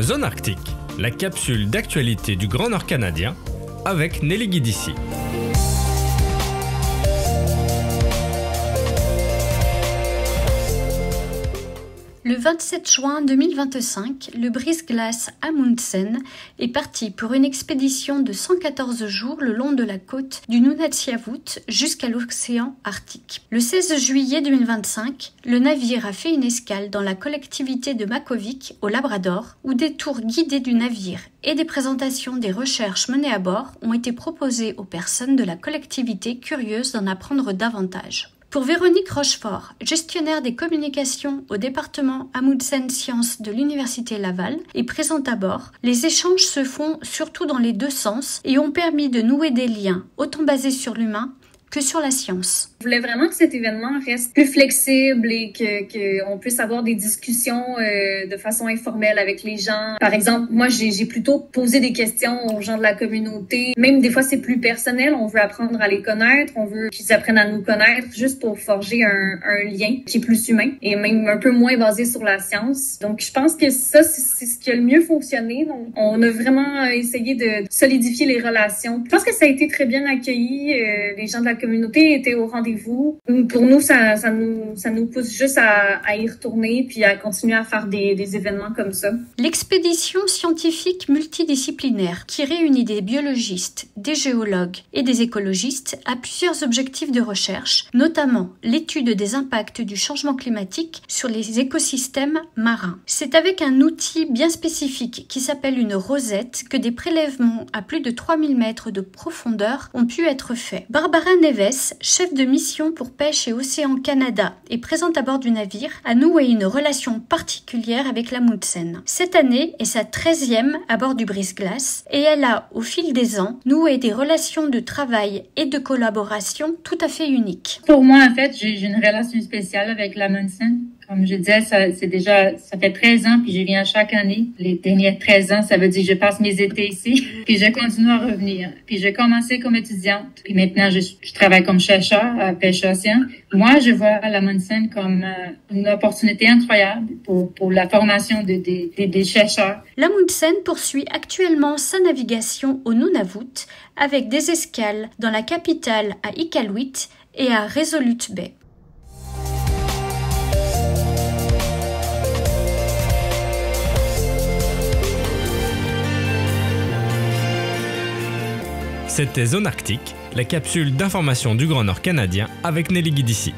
Zone Arctique, la capsule d'actualité du Grand Nord canadien avec Nelly Guidici. Le 27 juin 2025, le brise-glace Amundsen est parti pour une expédition de 114 jours le long de la côte du Nunatsiavut jusqu'à l'océan Arctique. Le 16 juillet 2025, le navire a fait une escale dans la collectivité de Makkovik, au Labrador, où des tours guidés du navire et des présentations des recherches menées à bord ont été proposées aux personnes de la collectivité curieuses d'en apprendre davantage. Pour Véronique Rochefort, gestionnaire des communications au département Amundsen Sciences de l'Université Laval et présente à bord, les échanges se font surtout dans les deux sens et ont permis de nouer des liens autant basés sur l'humain que sur la science. Je voulais vraiment que cet événement reste plus flexible et qu'on puisse avoir des discussions de façon informelle avec les gens. Par exemple, moi, j'ai plutôt posé des questions aux gens de la communauté. Même des fois, c'est plus personnel. On veut apprendre à les connaître. On veut qu'ils apprennent à nous connaître juste pour forger un lien qui est plus humain et même un peu moins basé sur la science. Donc, je pense que ça, c'est ce qui a le mieux fonctionné. Donc, on a vraiment essayé de solidifier les relations. Je pense que ça a été très bien accueilli. Les gens de la communauté étaient au rendez-vous. Pour nous, ça nous pousse juste à y retourner puis à continuer à faire des événements comme ça. L'expédition scientifique multidisciplinaire qui réunit des biologistes, des géologues et des écologistes a plusieurs objectifs de recherche, notamment l'étude des impacts du changement climatique sur les écosystèmes marins. C'est avec un outil bien spécifique qui s'appelle une rosette que des prélèvements à plus de 3000 mètres de profondeur ont pu être faits. Barbara Neves, chef de mission pour Pêche et Océan Canada et présente à bord du navire, a noué une relation particulière avec l'Amundsen. Cette année est sa 13e à bord du brise-glace et elle a, au fil des ans, noué des relations de travail et de collaboration tout à fait uniques. Pour moi, en fait, j'ai une relation spéciale avec l'Amundsen. Comme je disais, ça fait 13 ans, puis je viens chaque année. Les derniers 13 ans, ça veut dire que je passe mes étés ici, puis je continue à revenir. Puis j'ai commencé comme étudiante, puis maintenant je travaille comme chercheur à Pêche Océan. Moi, je vois l'Amundsen comme une opportunité incroyable pour la formation des chercheurs. L'Amundsen poursuit actuellement sa navigation au Nunavut avec des escales dans la capitale à Iqaluit et à Resolute Bay. C'était Zone Arctique, la capsule d'information du Grand Nord canadien avec Nelly Guidici.